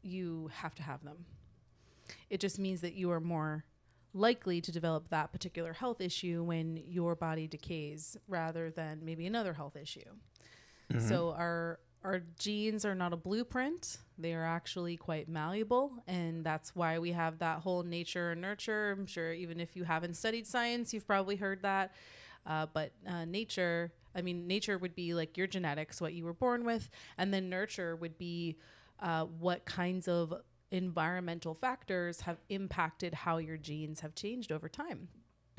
you have to have them. It just means that you are more likely to develop that particular health issue when your body decays rather than maybe another health issue. Mm-hmm. So our genes are not a blueprint. They are actually quite malleable, and that's why we have that whole nature and nurture. I'm sure even if you haven't studied science, you've probably heard that. But nature would be like your genetics, what you were born with, and then nurture would be what kinds of environmental factors have impacted how your genes have changed over time.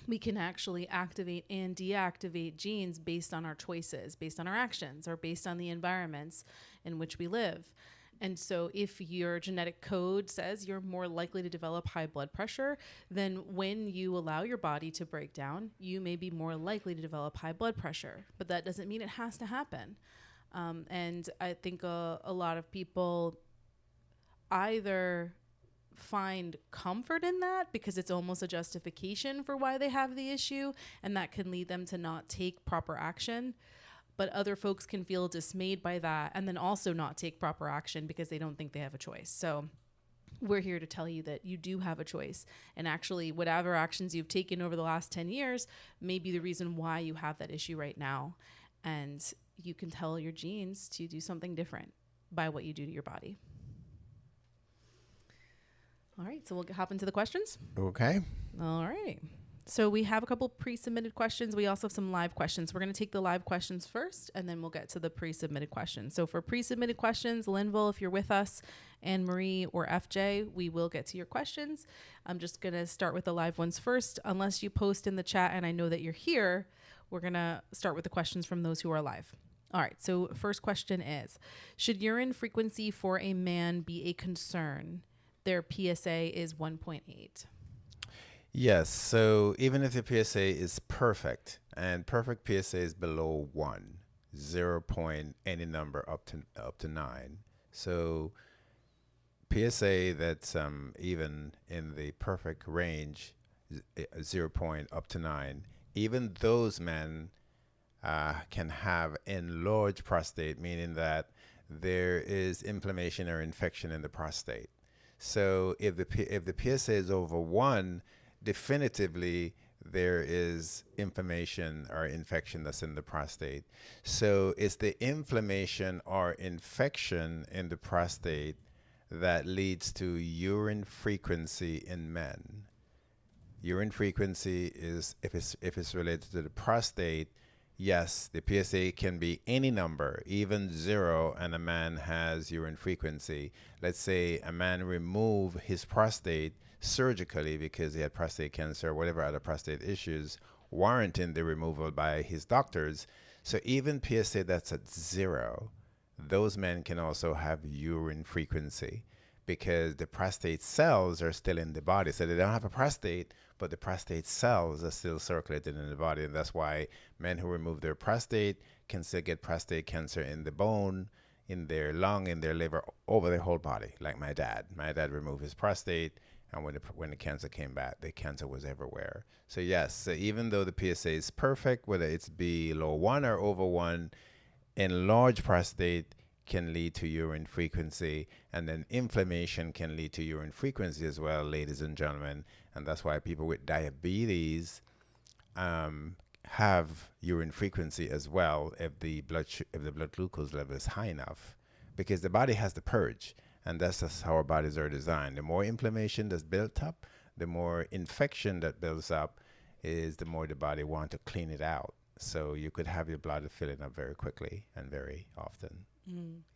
We can actually activate and deactivate genes based on our choices, based on our actions, or based on the environments in which we live. And so if your genetic code says you're more likely to develop high blood pressure, then when you allow your body to break down, you may be more likely to develop high blood pressure. But that doesn't mean it has to happen. And I think a lot of people either find comfort in that because it's almost a justification for why they have the issue, and that can lead them to not take proper action. But other folks can feel dismayed by that and then also not take proper action because they don't think they have a choice. So we're here to tell you that you do have a choice. And actually, whatever actions you've taken over the last 10 years may be the reason why you have that issue right now. And you can tell your genes to do something different by what you do to your body. All right, so we'll hop into the questions. Okay. All right. So we have a couple pre-submitted questions. We also have some live questions. We're going to take the live questions first, and then we'll get to the pre-submitted questions. So for pre-submitted questions, Linville, if you're with us, Anne Marie or FJ, we will get to your questions. I'm just going to start with the live ones first. Unless you post in the chat and I know that you're here, we're going to start with the questions from those who are live. All right, so first question is, should urine frequency for a man be a concern? Their PSA is 1.8. Yes. So even if the PSA is perfect, and perfect PSA is below 1, 0 point any number up to 9. So PSA that's even in the perfect range, 0 point up to 9. Even those men can have enlarged prostate, meaning that there is inflammation or infection in the prostate. So if the PSA is over 1, definitively there is inflammation or infection that's in the prostate. So it's the inflammation or infection in the prostate that leads to urine frequency in men. Urine frequency is, if it's related to the prostate, yes, the PSA can be any number, even 0, and a man has urine frequency. Let's say a man remove his prostate surgically because he had prostate cancer or whatever other prostate issues warranting the removal by his doctors. So even PSA that's at 0, those men can also have urine frequency because the prostate cells are still in the body. So they don't have a prostate, but the prostate cells are still circulating in the body. And that's why men who remove their prostate can still get prostate cancer in the bone, in their lung, in their liver, over their whole body. Like my dad. My dad removed his prostate, and when the cancer came back, the cancer was everywhere. So yes, so even though the PSA is perfect, whether it's below 1 or over 1, enlarged prostate can lead to urine frequency, and then inflammation can lead to urine frequency as well, ladies and gentlemen. And that's why people with diabetes have urine frequency as well if the blood glucose level is high enough, because the body has to purge, and that's just how our bodies are designed. The more inflammation that's built up, the more infection that builds up, is the more the body wants to clean it out. So you could have your blood filling up very quickly and very often.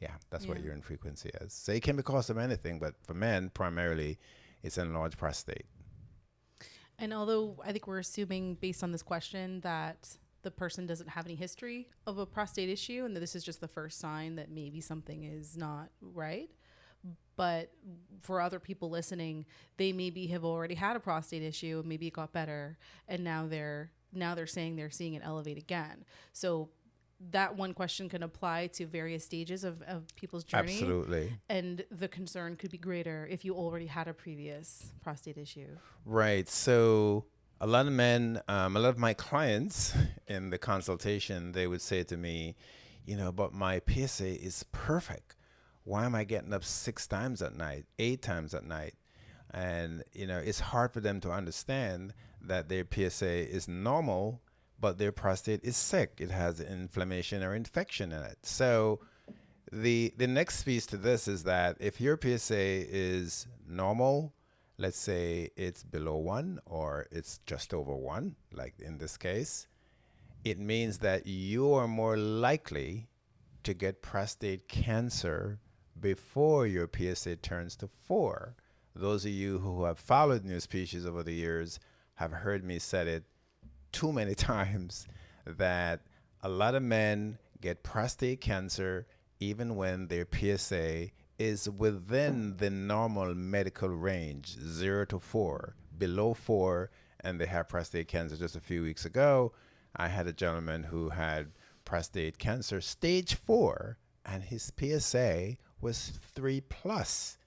Yeah, that's what urine frequency is. So it can be caused of anything, but for men, primarily, it's enlarged prostate. And although I think we're assuming based on this question that the person doesn't have any history of a prostate issue and that this is just the first sign that maybe something is not right. But for other people listening, they maybe have already had a prostate issue and maybe it got better. And now they're saying they're seeing it elevate again. So that one question can apply to various stages of people's journey. Absolutely. And the concern could be greater if you already had a previous prostate issue. Right. So a lot of men, a lot of my clients in the consultation, they would say to me, but my PSA is perfect. Why am I getting up 6 times at night, 8 times at night? And, it's hard for them to understand that their PSA is normal, but their prostate is sick. It has inflammation or infection in it. So the next piece to this is that if your PSA is normal, let's say it's below 1 or it's just over 1, like in this case, it means that you are more likely to get prostate cancer before your PSA turns to 4. Those of you who have followed NuSpecian over the years have heard me say it too many times that a lot of men get prostate cancer even when their PSA is within the normal medical range, 0 to 4, below 4, and they have prostate cancer. Just a few weeks ago, I had a gentleman who had prostate cancer, stage 4, and his PSA was 3 plus.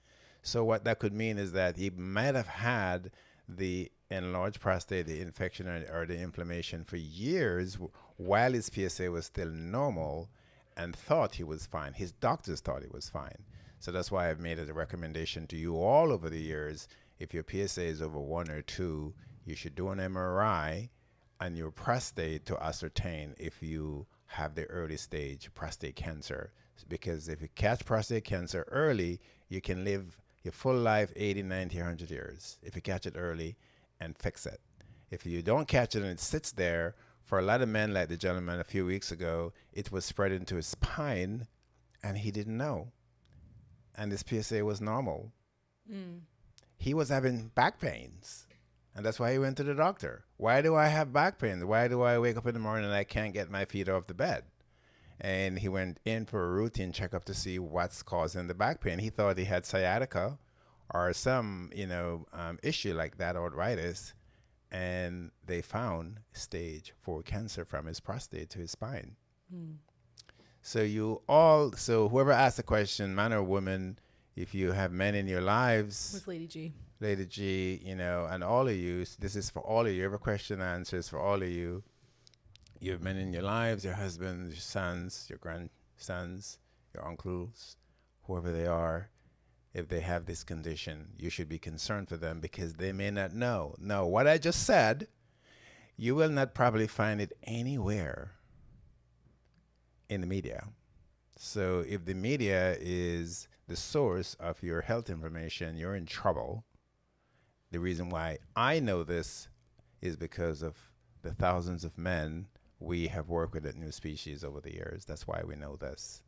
So what that could mean is that he might have had the enlarged prostate, the infection or the inflammation for years while his PSA was still normal and thought he was fine. His doctors thought he was fine. So that's why I've made it a recommendation to you all over the years. If your PSA is over 1 or 2, you should do an MRI on your prostate to ascertain if you have the early stage prostate cancer. Because if you catch prostate cancer early, you can live your full life 80, 90, 100 years if you catch it early and fix it. If you don't catch it and it sits there, for a lot of men, like the gentleman a few weeks ago, it was spread into his spine and he didn't know. And his PSA was normal. He was having back pains. And that's why he went to the doctor. Why do I have back pain? Why do I wake up in the morning and I can't get my feet off the bed? And he went in for a routine checkup to see what's causing the back pain. He thought he had sciatica or some, issue like that, arthritis. And they found stage 4 cancer from his prostate to his spine. So so whoever asked the question, man or woman, if you have men in your lives. With Lady G. Lady G, and all of you, this is for all of you. Every question answers for all of you. You have men in your lives, your husbands, your sons, your grandsons, your uncles, whoever they are. If they have this condition, you should be concerned for them because they may not know. No, what I just said, you will not probably find it anywhere in the media. So if the media is the source of your health information, you're in trouble. The reason why I know this is because of the thousands of men we have worked with at NuSpecian over the years. That's why we know this.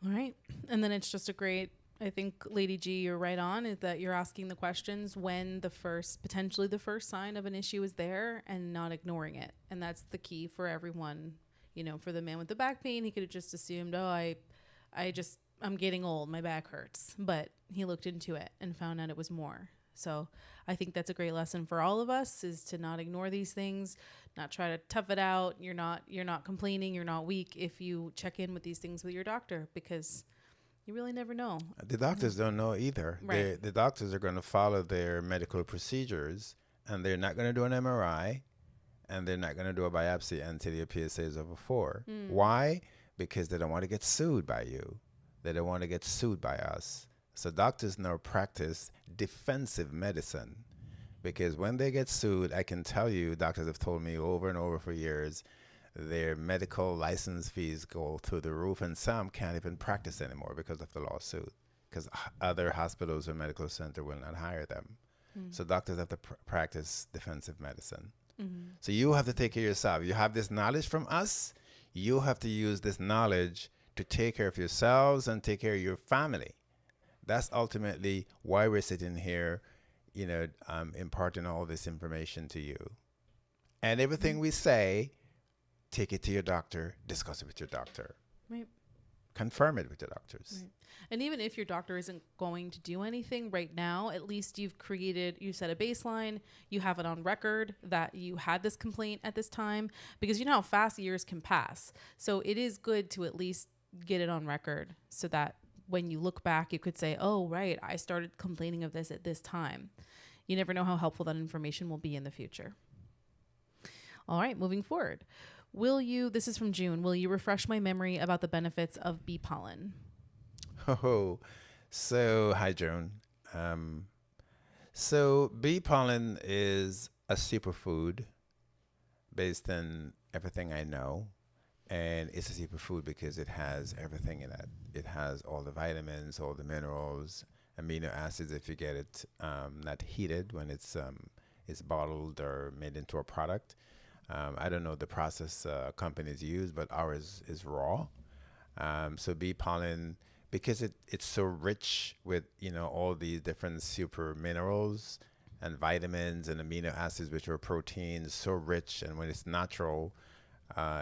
All right. And then it's just I think, Lady G, you're right on, is that you're asking the questions when potentially the first sign of an issue is there and not ignoring it. And that's the key for everyone. For the man with the back pain, he could have just assumed, I'm getting old, my back hurts. But he looked into it and found out it was more. So I think that's a great lesson for all of us, is to not ignore these things, not try to tough it out. You're not complaining, you're not weak if you check in with these things with your doctor, because you really never know. The doctors don't know either. Right. The doctors are going to follow their medical procedures, and they're not going to do an MRI, and they're not going to do a biopsy until your PSA is over 4. Why? Because they don't want to get sued by you. They don't want to get sued by us. So doctors now practice defensive medicine, because when they get sued, I can tell you, doctors have told me over and over for years, their medical license fees go through the roof, and some can't even practice anymore because of the lawsuit, because other hospitals or medical center will not hire them. So doctors have to practice defensive medicine. So you have to take care of yourself. You have this knowledge from us. You have to use this knowledge to take care of yourselves and take care of your family. That's ultimately why we're sitting here, imparting all this information to you. And everything we say, take it to your doctor, discuss it with your doctor. Right. Confirm it with the doctors. Right. And even if your doctor isn't going to do anything right now, at least you set a baseline, you have it on record that you had this complaint at this time, because you know how fast years can pass. So it is good to at least get it on record so that when you look back, you could say, oh, right, I started complaining of this at this time. You never know how helpful that information will be in the future. All right, moving forward. This is from June, will you refresh my memory about the benefits of bee pollen? Oh, so hi, Joan. So bee pollen is a superfood based on everything I know. And it's a superfood because it has everything in it. It has all the vitamins, all the minerals, amino acids if you get it not heated when it's bottled or made into a product. I don't know the process companies use, but ours is raw. So bee pollen, because it's so rich with all these different super minerals and vitamins and amino acids, which are proteins, so rich, and when it's natural,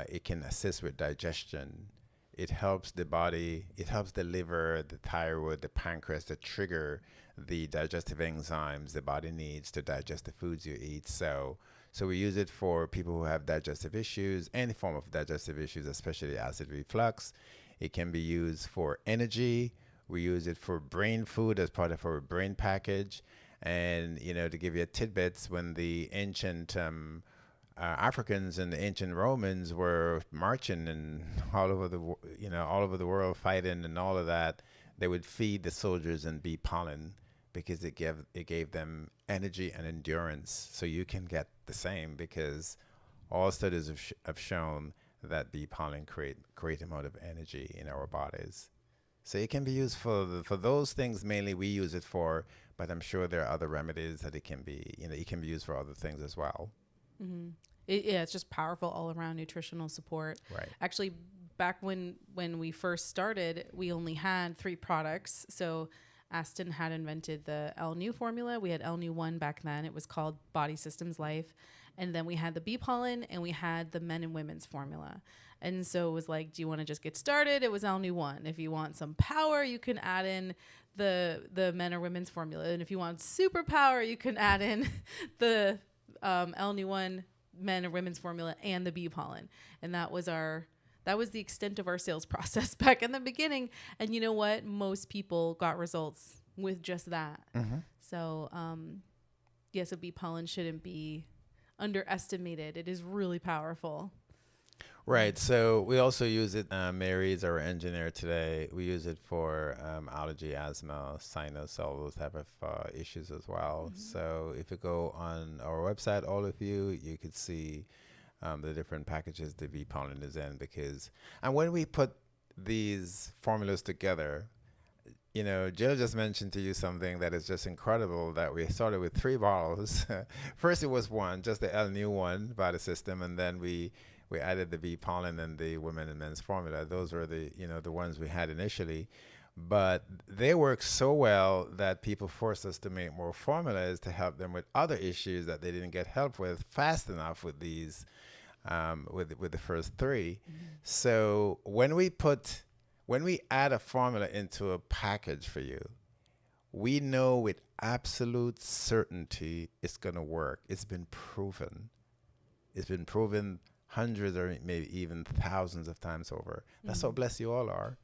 it can assist with digestion. It helps the body, it helps the liver, the thyroid, the pancreas to trigger the digestive enzymes the body needs to digest the foods you eat. So we use it for people who have digestive issues, any form of digestive issues, especially acid reflux. It can be used for energy. We use it for brain food as part of our brain package. And, to give you tidbits, when the ancient Africans and the ancient Romans were marching and all over all over the world fighting and all of that, they would feed the soldiers and bee pollen because it gave them energy and endurance. So you can get the same because all studies have shown that bee pollen create great amount of energy in our bodies. So it can be used for those things mainly. We use it for, but I'm sure there are other remedies that it can be used for other things as well. Mm-hmm. Yeah, it's just powerful all around nutritional support. Right. Actually, back when we first started, we only had 3 products. So Aston had invented the L-Nu formula. We had L-Nu 1 back then. It was called Body Systems Life. And then we had the bee pollen and we had the men and women's formula. And so it was like, do you want to just get started? It was L-Nu 1. If you want some power, you can add in the men or women's formula. And if you want superpower, you can add in the L-Nu 1 men or women's formula and the bee pollen. And that was the extent of our sales process back in the beginning. And you know what? Most people got results with just that. Mm-hmm. So, so bee pollen shouldn't be underestimated. It is really powerful. Right. So we also use it. Mary is our engineer today. We use it for allergy, asthma, sinus, all those type of issues as well. Mm-hmm. So if you go on our website, all of you could see the different packages the bee pollen is in. And when we put these formulas together, Jill just mentioned to you something that is just incredible, that we started with 3 bottles. First it was one, just the L-Nu 1 by the system, and then we added the bee pollen and the women and men's formula. Those were the ones we had initially. But they work so well that people forced us to make more formulas to help them with other issues that they didn't get help with fast enough with these, with the first 3. Mm-hmm. So when we add a formula into a package for you, we know with absolute certainty it's going to work. It's been proven. It's been proven hundreds or maybe even thousands of times over. That's how blessed you all are.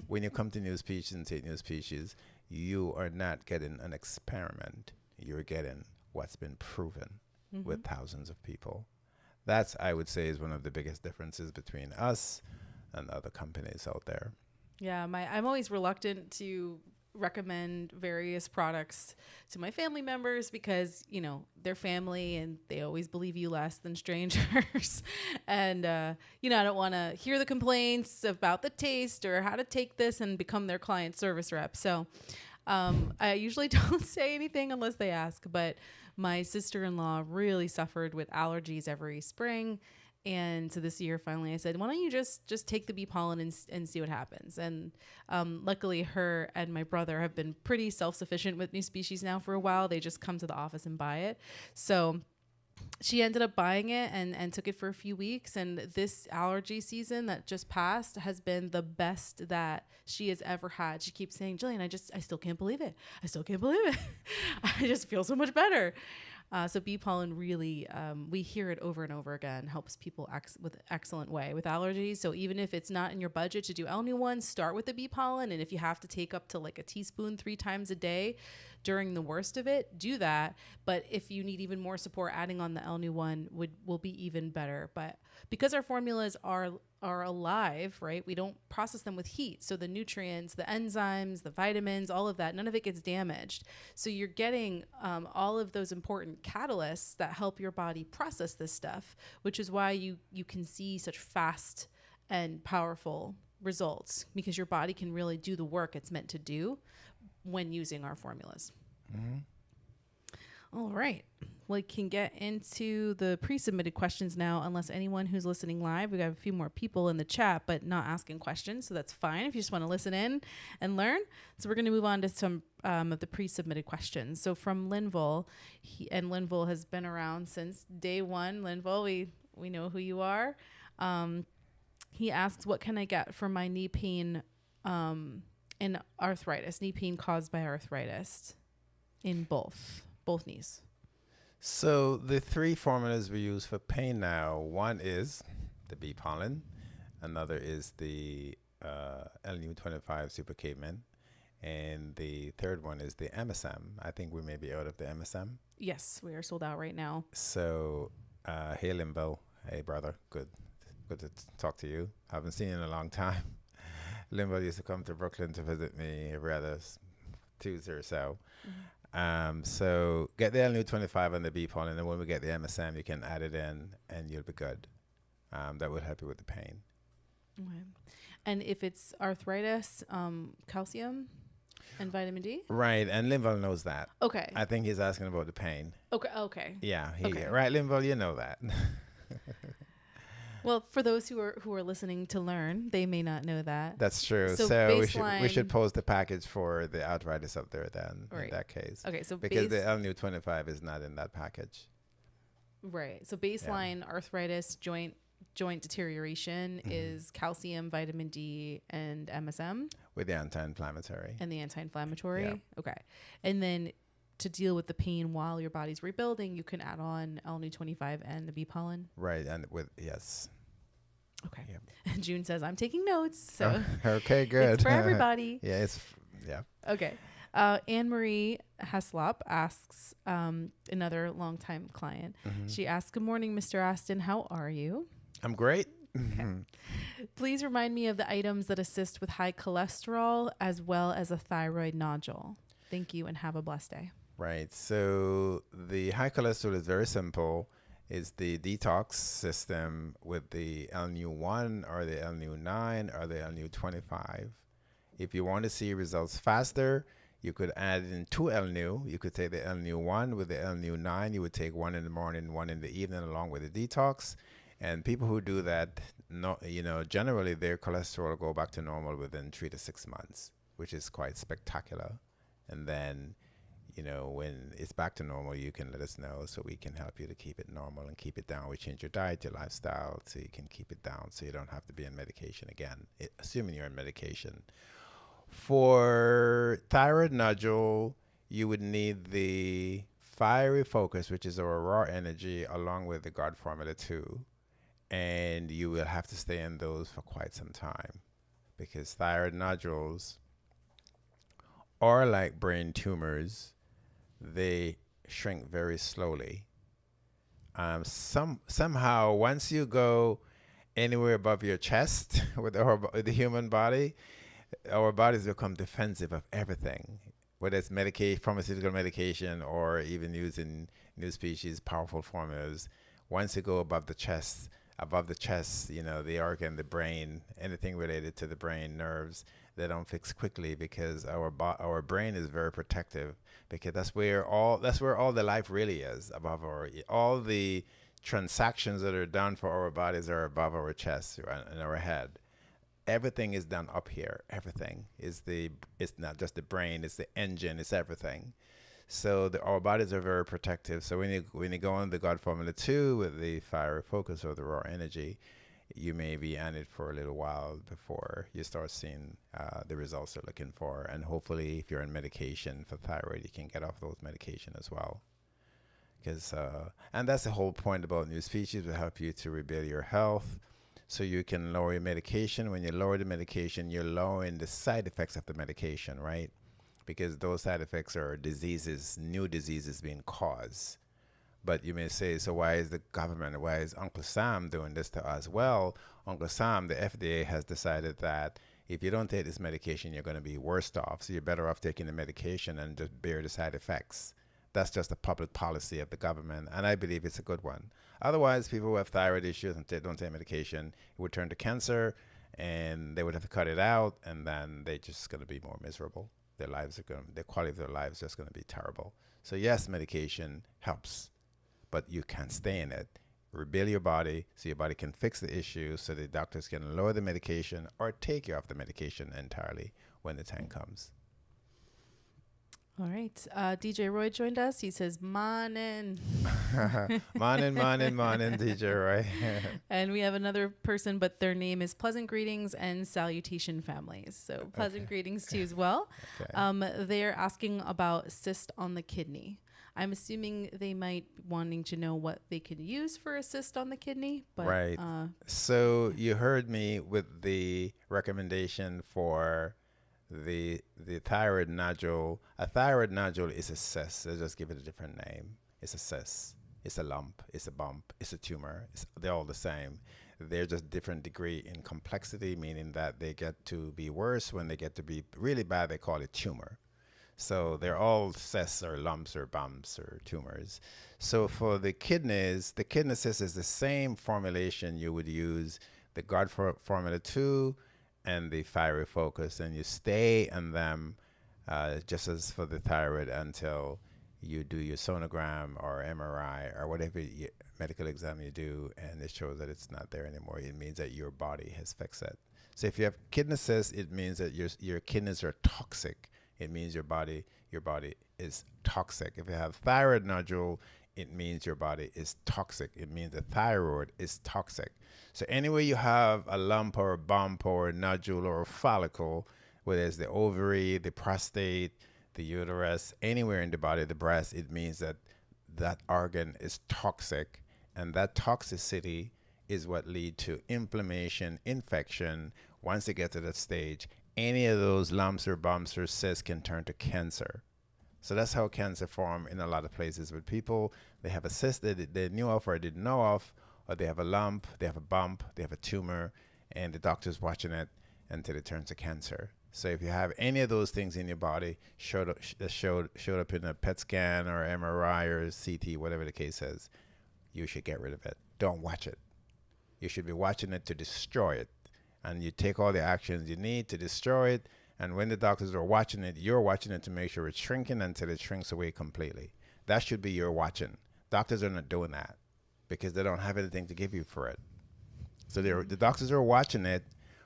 When you come to NuSpecian and take NuSpecian, you are not getting an experiment. You're getting what's been proven with thousands of people. That's, I would say, is one of the biggest differences between us and other companies out there. Yeah, I'm always reluctant to recommend various products to my family members because, they're family and they always believe you less than strangers. And, I don't want to hear the complaints about the taste or how to take this and become their client service rep. So I usually don't say anything unless they ask. But my sister-in-law really suffered with allergies every spring. And so this year, finally, I said, why don't you just take the bee pollen and see what happens? And luckily, her and my brother have been pretty self-sufficient with NuSpecian now for a while. They just come to the office and buy it. So she ended up buying it and took it for a few weeks. And this allergy season that just passed has been the best that she has ever had. She keeps saying, Jillian, I still can't believe it. I still can't believe it. I just feel so much better. So bee pollen really, we hear it over and over again, helps people with excellent way with allergies. So even if it's not in your budget to do LNU1, start with the bee pollen. And if you have to take up to like a teaspoon 3 times a day during the worst of it, do that. But if you need even more support, adding on the LNU1 will be even better. But because our formulas are alive, right? We don't process them with heat. So the nutrients, the enzymes, the vitamins, all of that, none of it gets damaged. So you're getting all of those important catalysts that help your body process this stuff, which is why you can see such fast and powerful results, because your body can really do the work it's meant to do when using our formulas. Mm-hmm. All right. We can get into the pre-submitted questions now, unless anyone who's listening live, we got a few more people in the chat, but not asking questions. So that's fine if you just want to listen in and learn. So we're going to move on to some of the pre-submitted questions. So from Linville, and Linville has been around since day one. Linville, we know who you are. He asks, what can I get for my knee pain and arthritis, knee pain caused by arthritis in both knees? So the 3 formulas we use for pain now, one is the bee pollen, another is the LNU25 Super Caveman, and the third one is the MSM. I think we may be out of the MSM. Yes, we are sold out right now. So, hey Limbo, hey brother, good to talk to you. Haven't seen you in a long time. Limbo used to come to Brooklyn to visit me every other Tuesday or so. Mm-hmm. So get the LNU25 and the bee pollen, and then when we get the MSM, you can add it in and you'll be good. That would help you with the pain. Okay. And if it's arthritis, calcium and vitamin D? Right, and Linville knows that. Okay. I think he's asking about the pain. Okay. Yeah, okay. Right, Linville, you know that. Well, for those who are listening to learn, they may not know that. That's true. So we should post the package for the arthritis up there then, right. In that case. Okay, so because the LNU25 is not in that package. Right. So baseline arthritis, joint deterioration is calcium, vitamin D, and MSM. With the anti-inflammatory. And the anti-inflammatory. Yeah. Okay. And then to deal with the pain while your body's rebuilding, you can add on LNU25 and the bee pollen. Right, and yes. Okay. Yeah. June says, I'm taking notes. So okay, good. It's for everybody. Yeah. Okay. Anne-Marie Heslop asks, another longtime client. Mm-hmm. She asks, good morning, Mr. Aston. How are you? I'm great. Okay. Please remind me of the items that assist with high cholesterol as well as a thyroid nodule. Thank you and have a blessed day. Right. So the high cholesterol is very simple. It's the detox system with the LNU1 or the LNU9 or the LNU25. If you want to see results faster, you could add in 2 LNU. You could take the LNU1 with the LNU9. You would take 1 in the morning, 1 in the evening along with the detox. And people who do that, generally their cholesterol will go back to normal within 3 to 6 months, which is quite spectacular. And then, when it's back to normal, you can let us know so we can help you to keep it normal and keep it down. We change your diet, your lifestyle, so you can keep it down so you don't have to be on medication again, assuming you're on medication. For thyroid nodule, you would need the Fiery Focus, which is our raw energy, along with the God Formula 2. And you will have to stay in those for quite some time because thyroid nodules are like brain tumors. They shrink very slowly. Somehow, once you go anywhere above your chest with the human body, our bodies become defensive of everything, whether it's pharmaceutical medication, or even using NuSpecian powerful formulas. Once you go above the chest, the organ, the brain, anything related to the brain, nerves, they don't fix quickly because our brain is very protective, because that's where all the life really is, above all the transactions that are done for our bodies are above our chest and our head. Everything is done up here. Everything it's not just the brain, it's the engine, it's everything. So our bodies are very protective. So when you go on the God Formula 2 with the Fiery Focus or the raw energy, you may be on it for a little while before you start seeing the results you're looking for. And hopefully, if you're on medication for thyroid, you can get off those medication as well. because and that's the whole point about new species will help you to rebuild your health, so you can lower your medication. When you lower the medication, you're lowering the side effects of the medication, right? Because those side effects are diseases, new diseases being caused. But you may say, so why is the government, why is Uncle Sam doing this to us? Well, Uncle Sam, the FDA has decided that if you don't take this medication, you're going to be worse off. So you're better off taking the medication and just bear the side effects. That's just a public policy of the government, and I believe it's a good one. Otherwise, people who have thyroid issues and don't take medication, it would turn to cancer, and they would have to cut it out, and then they're just going to be more miserable. Their quality of their lives is just going to be terrible. So yes, medication helps, but you can't stay in it. Rebuild your body so your body can fix the issue, so the doctors can lower the medication or take you off the medication entirely when the time comes. All right. DJ Roy joined us. He says, "Morning." Morning, morning, morning, DJ Roy. And we have another person, but their name is Pleasant Greetings and Salutation Families. So pleasant greetings to you as well. Okay. They're asking about cyst on the kidney. I'm assuming they might wanting to know what they can use for a cyst on the kidney. But, Right. So you heard me with the recommendation for the thyroid nodule. A thyroid nodule is a cyst. Let's just give it a different name. It's a cyst. It's a lump. It's a bump. It's a tumor. They're all the same. They're just different degree in complexity, meaning that they get to be worse. When they get to be really bad, they call it tumor. So they're all cysts or lumps or bumps or tumors. So for the kidneys, the kidney cyst is the same formulation you would use the God Formula 2 and the thyroid focus, and you stay on them just as for the thyroid until you do your sonogram or MRI or whatever medical exam you do, and it shows that it's not there anymore. It means that your body has fixed it. So if you have kidney cyst, it means that your kidneys are toxic. It means your body is toxic. If you have thyroid nodule, it means your body is toxic. It means the thyroid is toxic. So anywhere you have a lump or a bump or a nodule or a follicle, whether it's the ovary, the prostate, the uterus, anywhere in the body, the breast, it means that that organ is toxic, and that toxicity is what lead to inflammation, infection. Once it gets to that stage, any of those lumps or bumps or cysts can turn to cancer. So that's how cancer form in a lot of places with people. They have a cyst that they knew of or didn't know of, or they have a lump, they have a bump, they have a tumor, and the doctor's watching it until it turns to cancer. So if you have any of those things in your body showed up in a PET scan or MRI or CT, whatever the case is, you should get rid of it. Don't watch it. You should be watching it to destroy it. And you take all the actions you need to destroy it. And when the doctors are watching it, you're watching it to make sure it's shrinking until it shrinks away completely. That should be your watching. Doctors are not doing that because they don't have anything to give you for it. So the doctors are watching it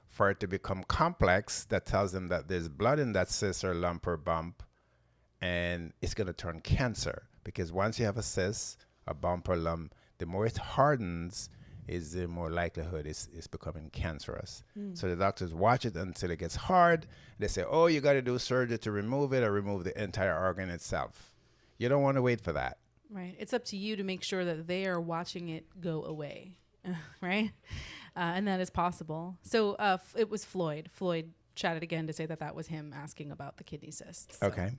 for it to become complex. That tells them that there's blood in that cyst or lump or bump, and it's going to turn cancer. Because once you have a cyst, a bump or lump, the more it hardens, is the more likelihood it's becoming cancerous. So the doctors watch it until it gets hard. They say, oh, you got to do surgery to remove it or remove the entire organ itself. You don't want to wait for that. Right. It's up to you to make sure that they are watching it go away. Right. And that is possible. So it was Floyd. Floyd chatted again to say that was him asking about the kidney cysts. So. Okay.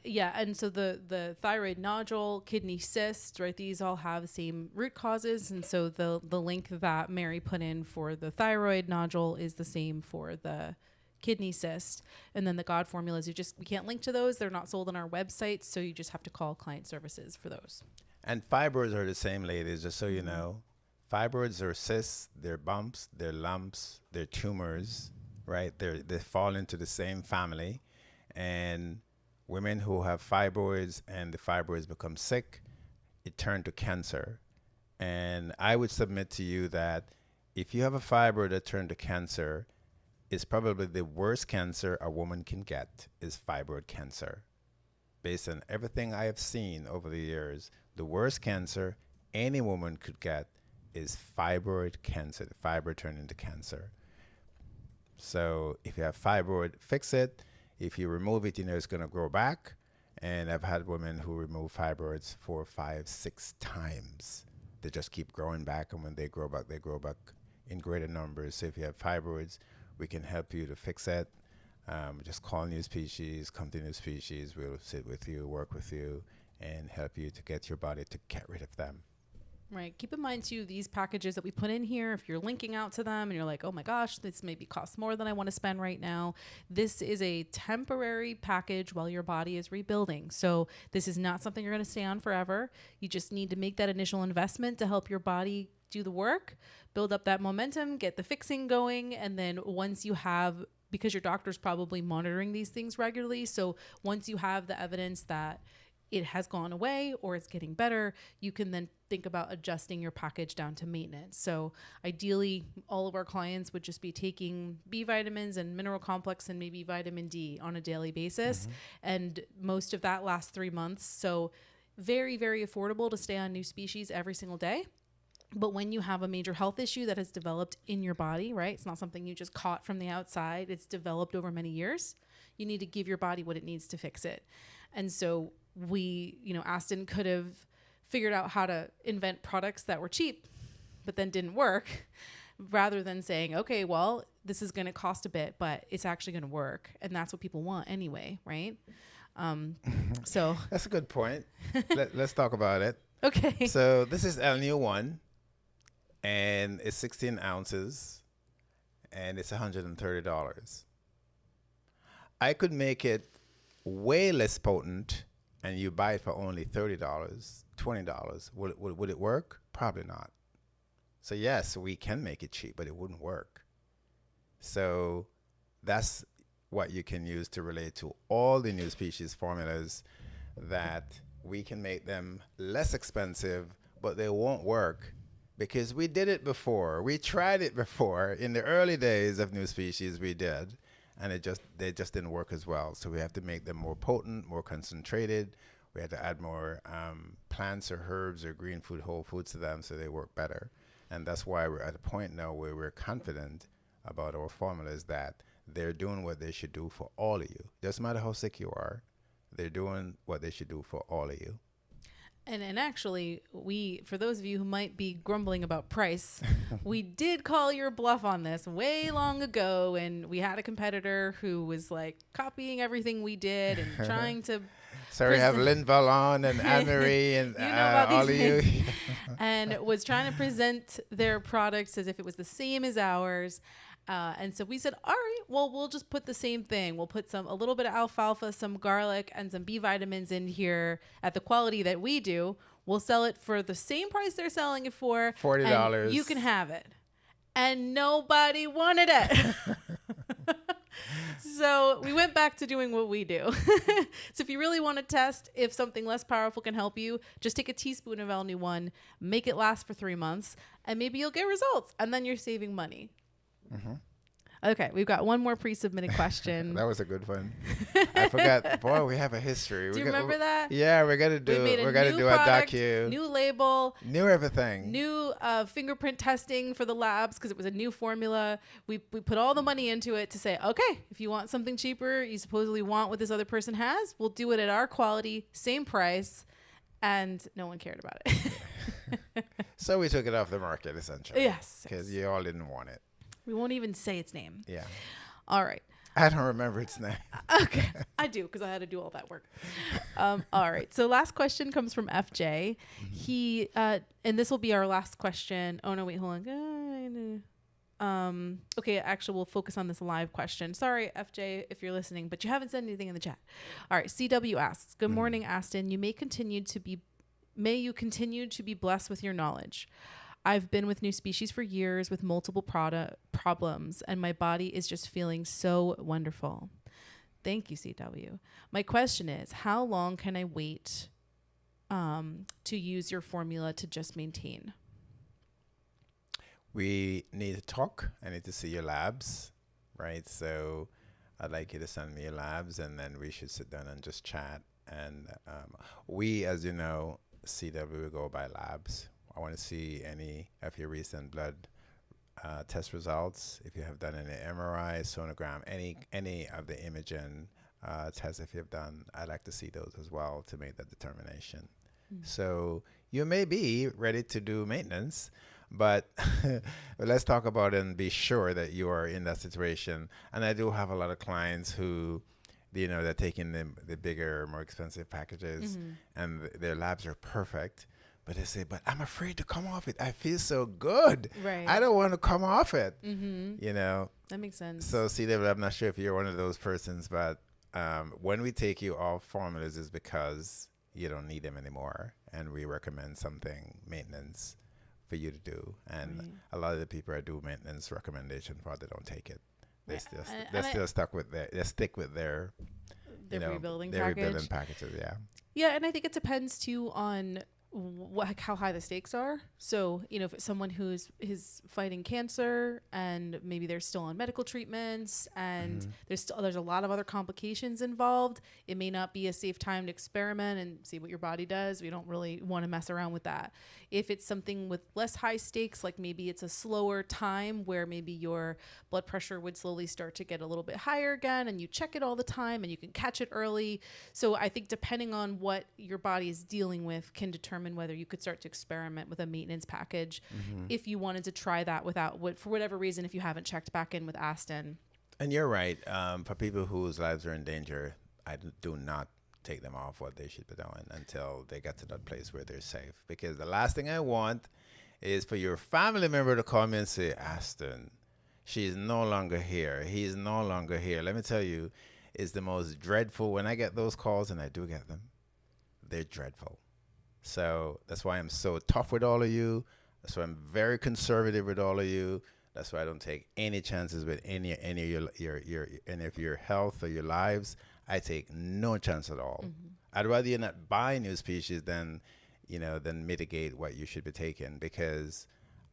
Yeah, and so the thyroid nodule, kidney cyst, right? These all have the same root causes, and so the link that Mary put in for the thyroid nodule is the same for the kidney cyst. And then the God formulas, we can't link to those; they're not sold on our website, so you just have to call client services for those. And fibroids are the same, ladies. Just so you know, fibroids are cysts, they're bumps, they're lumps, they're tumors, right? They fall into the same family, and women who have fibroids and the fibroids become sick, it turns to cancer. And I would submit to you that if you have a fibroid that turned to cancer, it's probably the worst cancer a woman can get is fibroid cancer. Based on everything I have seen over the years, the worst cancer any woman could get is fibroid cancer, the fibroid turning into cancer. So if you have fibroid, fix it. If you remove it, it's going to grow back. And I've had women who remove fibroids 4, 5, 6 times. They just keep growing back, and when they grow back in greater numbers. So if you have fibroids, we can help you to fix it. Just call NuSpecian, come to NuSpecian. We'll sit with you, work with you, and help you to get your body to get rid of them. Right. Keep in mind, too, these packages that we put in here, if you're linking out to them and you're like, oh my gosh, this maybe costs more than I want to spend right now. This is a temporary package while your body is rebuilding. So this is not something you're going to stay on forever. You just need to make that initial investment to help your body do the work, build up that momentum, get the fixing going. And then once you have, because your doctor's probably monitoring these things regularly. So once you have the evidence that it has gone away or it's getting better, you can then think about adjusting your package down to maintenance. So ideally, all of our clients would just be taking B vitamins and mineral complex and maybe vitamin D on a daily basis. Mm-hmm. And most of that lasts 3 months. So very, very affordable to stay on NuSpecian every single day. But when you have a major health issue that has developed in your body, right? It's not something you just caught from the outside. It's developed over many years. You need to give your body what it needs to fix it. And so Aston could have figured out how to invent products that were cheap, but then didn't work, rather than saying, okay, well, this is going to cost a bit, but it's actually going to work. And that's what people want anyway, right? So that's a good point. Let's talk about it. Okay. So this is LNU1, and it's 16 ounces, and it's $130. I could make it way less potent, and you buy it for only $30, $20. Would it work? Probably not. So yes, we can make it cheap, but it wouldn't work. So that's what you can use to relate to all the NuSpecian formulas, that we can make them less expensive, but they won't work because we did it before. We tried it before. In the early days of NuSpecian, we did. And they just didn't work as well. So we have to make them more potent, more concentrated. We had to add more plants or herbs or green food, whole foods to them so they work better. And that's why we're at a point now where we're confident about our formulas that they're doing what they should do for all of you. Doesn't matter how sick you are, they're doing what they should do for all of you. And actually, for those of you who might be grumbling about price, we did call your bluff on this way long ago. And we had a competitor who was like copying everything we did and trying to. So we have Lynn Vallon and Anne-Marie and all of you. And was trying to present their products as if it was the same as ours. And so we said, all right, well, we'll just put the same thing. We'll put a little bit of alfalfa, some garlic, and some B vitamins in here at the quality that we do. We'll sell it for the same price they're selling it for. $40. And you can have it. And nobody wanted it. So we went back to doing what we do. So if you really want to test if something less powerful can help you, just take a teaspoon of LNU1, make it last for 3 months, and maybe you'll get results. And then you're saving money. Mm-hmm. Okay, we've got one more pre-submitted question. That was a good one. I forgot. Boy, we have a history. Do you remember that? Yeah, we're gonna do a docu, new label, new everything, new fingerprint testing for the labs because it was a new formula. We put all the money into it to say, okay, if you want something cheaper, you supposedly want what this other person has, we'll do it at our quality, same price, and no one cared about it. So we took it off the market essentially. Yes, because you all didn't want it. We won't even say its name. Yeah. All right. I don't remember its name. Okay. I do because I had to do all that work. All right. So last question comes from FJ. He, and this will be our last question. Oh, no, wait, hold on. Okay. Actually, we'll focus on this live question. Sorry, FJ, if you're listening, but you haven't said anything in the chat. All right. CW asks, good morning, Aston. You may you continue to be blessed with your knowledge. I've been with NuSpecian for years with multiple problems, and my body is just feeling so wonderful. Thank you, CW. My question is, how long can I wait to use your formula to just maintain? We need to talk. I need to see your labs, right? So I'd like you to send me your labs, and then we should sit down and just chat. And we, as you know, CW, we go by labs. I want to see any of your recent blood test results. If you have done any MRI, sonogram, any of the imaging tests if you've done. I'd like to see those as well to make that determination. Mm. So you may be ready to do maintenance, but let's talk about it and be sure that you are in that situation. And I do have a lot of clients who, they're taking the bigger, more expensive packages, and their labs are perfect. But they say, but I'm afraid to come off it. I feel so good. Right. I don't want to come off it. That makes sense. So, see, David, I'm not sure if you're one of those persons, but when we take you off formulas is because you don't need them anymore. And we recommend something maintenance for you to do. And a lot of the people I do maintenance recommendation for, they don't take it. They're still stuck with they stick with their rebuilding their package. rebuilding packages. Yeah. Yeah, and I think it depends too on how high the stakes are. So, if it's someone who's fighting cancer and maybe they're still on medical treatments and there's a lot of other complications involved, it may not be a safe time to experiment and see what your body does. We don't really want to mess around with that. If it's something with less high stakes, like maybe it's a slower time where maybe your blood pressure would slowly start to get a little bit higher again, and you check it all the time and you can catch it early. So I think depending on what your body is dealing with can determine whether you could start to experiment with a maintenance package if you wanted to try that for whatever reason, if you haven't checked back in with Aston. And you're right. For people whose lives are in danger, I do not take them off what they should be doing until they get to that place where they're safe. Because the last thing I want is for your family member to call me and say, Aston, she's no longer here. He's no longer here. Let me tell you, it's the most dreadful. When I get those calls, and I do get them, they're dreadful. So that's why I'm so tough with all of you. That's why I'm very conservative with all of you. That's why I don't take any chances with any of your health or your lives. I take no chance at all. I'd rather you not buy new species than mitigate what you should be taking, because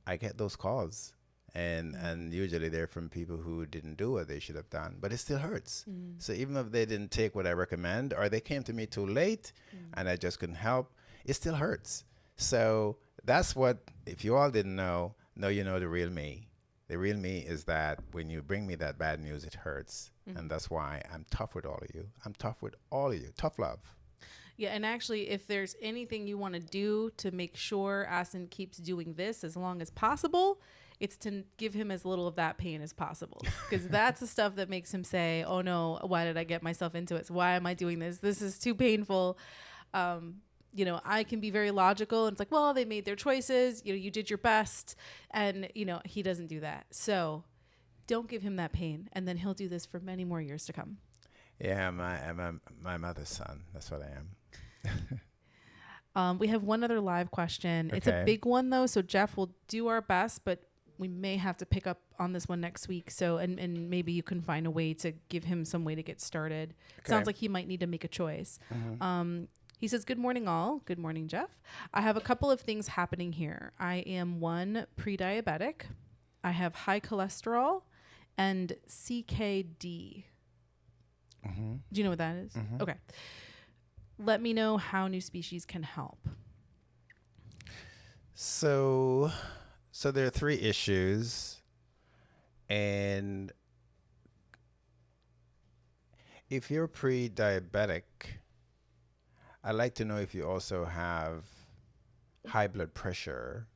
I get those calls, and usually they're from people who didn't do what they should have done, but it still hurts. So even if they didn't take what I recommend, or they came to me too late and I just couldn't help, it still hurts. So that's what, if you all didn't know, you know the real me. The real me is that when you bring me that bad news, it hurts. And that's why I'm tough with all of you. I'm tough with all of you. Tough love. Yeah, and actually, if there's anything you want to do to make sure Aston keeps doing this as long as possible, it's to give him as little of that pain as possible. Because that's the stuff that makes him say, oh no, why did I get myself into it? So why am I doing this? This is too painful. I can be very logical, and it's like, well, they made their choices. You did your best. And, he doesn't do that. So don't give him that pain. And then he'll do this for many more years to come. Yeah, I'm my mother's son. That's what I am. We have one other live question. Okay. It's a big one, though. So, Jeff, will do our best, but we may have to pick up on this one next week. So, and maybe you can find a way to give him some way to get started. Okay. Sounds like he might need to make a choice. He says, good morning, all. Good morning, Jeff. I have a couple of things happening here. I am pre-diabetic. I have high cholesterol and CKD. Do you know what that is? Okay. Let me know how NuSpecian can help. So there are 3 issues, and if you're pre-diabetic, I'd like to know if you also have high blood pressure,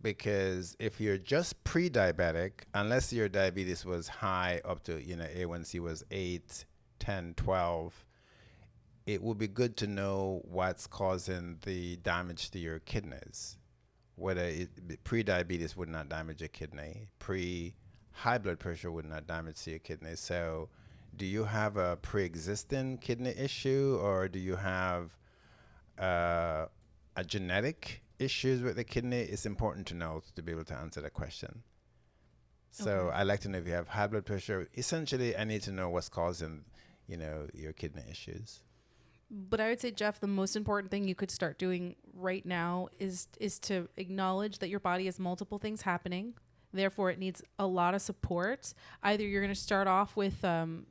because if you're just pre-diabetic, unless your diabetes was high up to, A1C was 8, 10, 12, it would be good to know what's causing the damage to your kidneys. Whether pre-diabetes would not damage your kidney, pre-high blood pressure would not damage your kidney. So do you have a pre-existing kidney issue, or do you have a genetic issues with the kidney? It's important to know to be able to answer that question. So I'd like to know if you have high blood pressure. Essentially, I need to know what's causing, your kidney issues. But I would say, Jeff, the most important thing you could start doing right now is to acknowledge that your body has multiple things happening. Therefore, it needs a lot of support. Either you're going to start off with,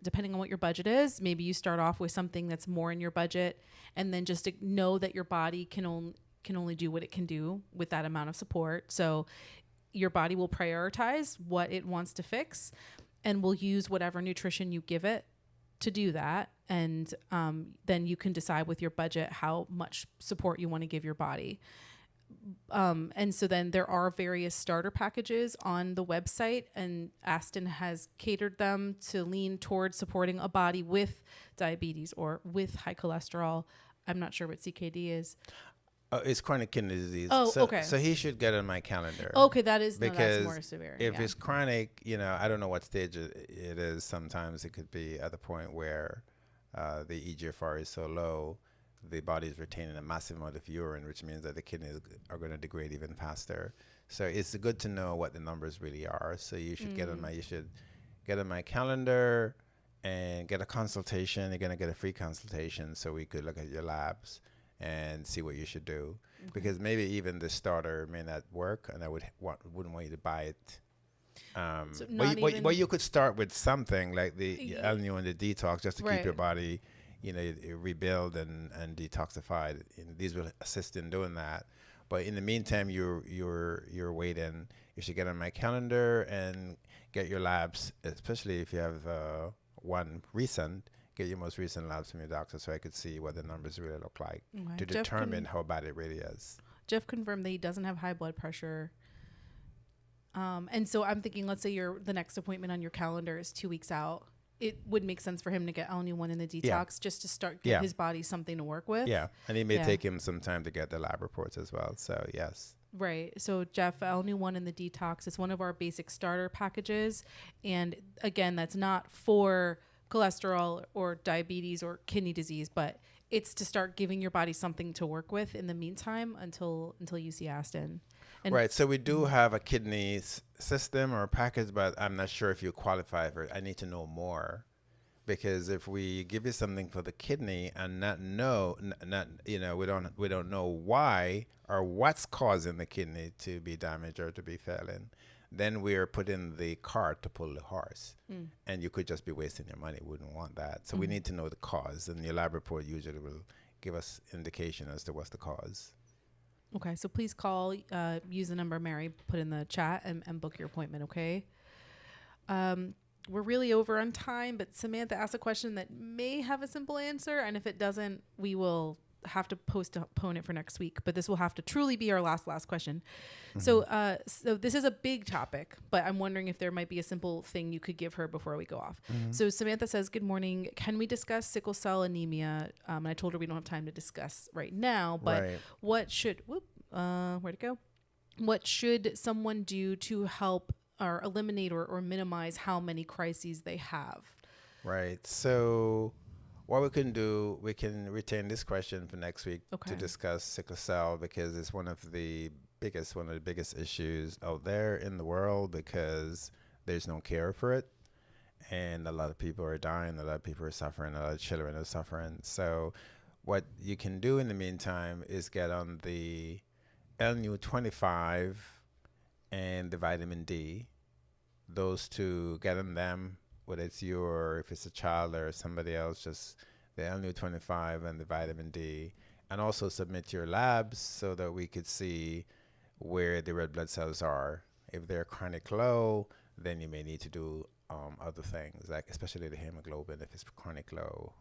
depending on what your budget is, maybe you start off with something that's more in your budget, and then just to know that your body can only do what it can do with that amount of support. So your body will prioritize what it wants to fix, and will use whatever nutrition you give it to do that. And then you can decide with your budget how much support you want to give your body. And so then there are various starter packages on the website, and Aston has catered them to lean towards supporting a body with diabetes or with high cholesterol. I'm not sure what CKD is. It's chronic kidney disease. Oh, so, okay. So he should get on my calendar. Okay, that's because more severe. if it's chronic, I don't know what stage it is. Sometimes it could be at the point where the EGFR is so low, the body is retaining a massive amount of urine, which means that the kidneys are going to degrade even faster. So it's good to know what the numbers really are. So you should get on my calendar and get a consultation. You're going to get a free consultation so we could look at your labs and see what you should do. Okay. Because maybe even the starter may not work, and I wouldn't want you to buy it. But you could start with something like the L-New and the detox just to keep your body, rebuild and detoxified. These will assist in doing that. But in the meantime, you're waiting. You should get on my calendar and get your labs, especially if you have one recent. Get your most recent labs from your doctor so I could see what the numbers really look like to determine how bad it really is. Jeff confirmed that he doesn't have high blood pressure. And so I'm thinking, let's say the next appointment on your calendar is 2 weeks out. It would make sense for him to get LNU1 in the detox just to start give his body something to work with. Yeah, and it may take him some time to get the lab reports as well. So yes. Right. So Jeff, LNU1 in the detox is one of our basic starter packages. And again, that's not for cholesterol or diabetes or kidney disease, but it's to start giving your body something to work with in the meantime until you see Aston. And right. So we do have a kidney system or a package, but I'm not sure if you qualify for it. I need to know more, because if we give you something for the kidney and we don't know why or what's causing the kidney to be damaged or to be failing, then we're putting the cart to pull the horse, and you could just be wasting your money. Wouldn't want that. So we need to know the cause, and your lab report usually will give us indication as to what's the cause. Okay, so please call, use the number Mary put in the chat and book your appointment, okay? We're really over on time, but Samantha asked a question that may have a simple answer, and if it doesn't, we will have to postpone it for next week, but this will have to truly be our last question. So this is a big topic, but I'm wondering if there might be a simple thing you could give her before we go off. So Samantha says, good morning. Can we discuss sickle cell anemia? And I told her we don't have time to discuss right now, but what should, where'd it go? What should someone do to help or eliminate or minimize how many crises they have? Right. So what we can do, we can retain this question for next week to discuss sickle cell, because it's one of the biggest issues out there in the world, because there's no care for it. And a lot of people are dying, a lot of people are suffering, a lot of children are suffering. So what you can do in the meantime is get on the LNU25 and the vitamin D. Those two, get on them, whether it's you or if it's a child or somebody else, just the LNU25 and the vitamin D, and also submit your labs so that we could see where the red blood cells are. If they're chronic low, then you may need to do other things, like especially the hemoglobin. If it's chronic low,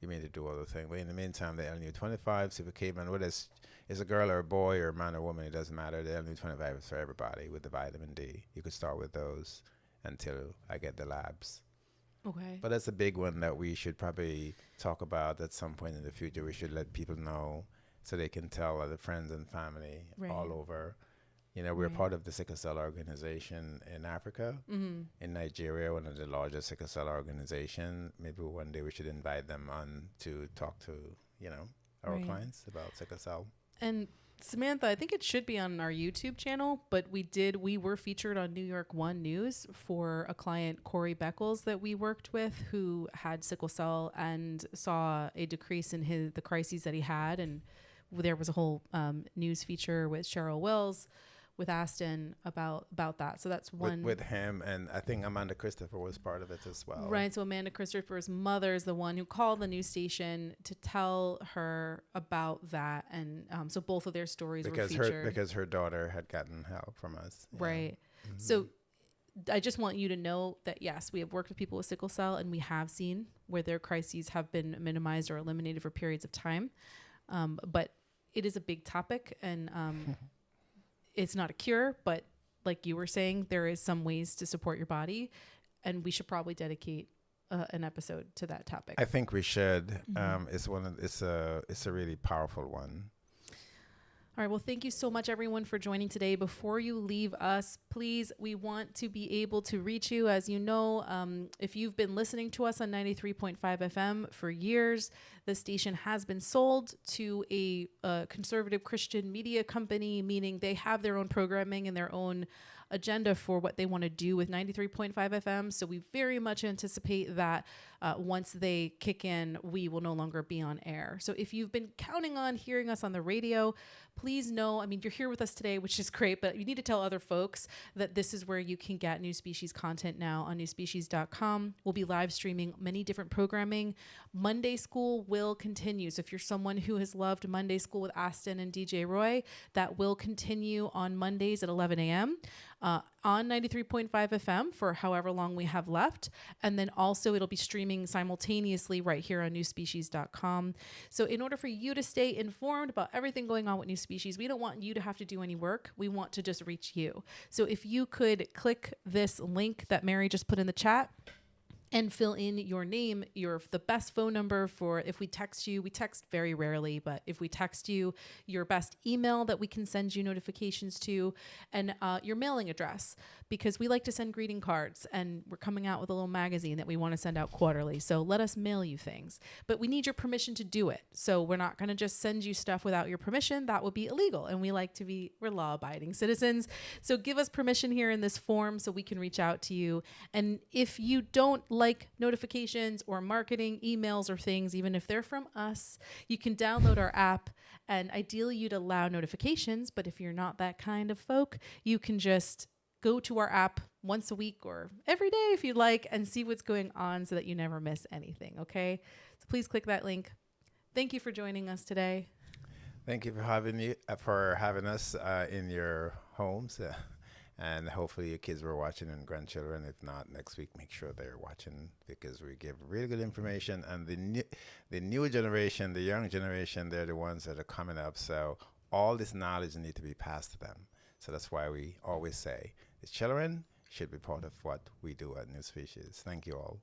you may need to do other things. But in the meantime, the LNU25, supercaveman, whether it's a girl or a boy or a man or woman, it doesn't matter. The LNU25 is for everybody with the vitamin D. You could start with those until I get the labs. Okay. But that's a big one that we should probably talk about at some point in the future. We should let people know so they can tell other friends and family all over. We're part of the sickle cell organization in Africa, in Nigeria, one of the largest sickle cell organization. Maybe one day we should invite them on to talk to, our clients about sickle cell. And Samantha, I think it should be on our YouTube channel, but we were featured on New York One News for a client, Corey Beckles, that we worked with, who had sickle cell and saw a decrease in the crises that he had. And there was a whole news feature with Cheryl Wills with Aston about that. So that's one with him, and I think Amanda Christopher was part of it as well. Right. So Amanda Christopher's mother is the one who called the NuSpecian to tell her about that, and so both of their stories were featured because her daughter had gotten help from us. Right. So I just want you to know that, yes, we have worked with people with sickle cell, and we have seen where their crises have been minimized or eliminated for periods of time. But it is a big topic, and it's not a cure, but like you were saying, there is some ways to support your body, and we should probably dedicate an episode to that topic. I think we should. It's a really powerful one. All right. Well, thank you so much, everyone, for joining today. Before you leave us, please, we want to be able to reach you. As you know, if you've been listening to us on 93.5 FM for years, the station has been sold to a conservative Christian media company, meaning they have their own programming and their own agenda for what they want to do with 93.5 FM. So we very much anticipate that once they kick in, we will no longer be on air. So if you've been counting on hearing us on the radio, please know, I mean, you're here with us today, which is great, but you need to tell other folks that this is where you can get New Species content now on NuSpecian.com. We'll be live streaming many different programming. Monday School will continue. So if you're someone who has loved Monday School with Aston and DJ Roy, that will continue on Mondays at 11 a.m. On 93.5 FM for however long we have left. And then also it'll be streaming simultaneously right here on NuSpecies.com. So in order for you to stay informed about everything going on with New Species, we don't want you to have to do any work. We want to just reach you. So if you could click this link that Mary just put in the chat, and fill in your name, the best phone number for if we text you. We text very rarely, but if we text you, your best email that we can send you notifications to, and your mailing address, because we like to send greeting cards, and we're coming out with a little magazine that we want to send out quarterly. So let us mail you things, but we need your permission to do it. So we're not going to just send you stuff without your permission. That would be illegal, and we're law-abiding citizens. So give us permission here in this form so we can reach out to you. And if you don't like notifications or marketing emails or things, even if they're from us, you can download our app, and ideally you'd allow notifications. But if you're not that kind of folk, you can just go to our app once a week or every day if you'd like, and see what's going on so that you never miss anything. Okay. So please click that link. Thank you for joining us today. Thank you for having us in your homes. And hopefully your kids were watching and grandchildren. If not, next week, make sure they're watching, because we give really good information. And the new generation, the young generation, they're the ones that are coming up. So all this knowledge needs to be passed to them. So that's why we always say the children should be part of what we do at New Species. Thank you all.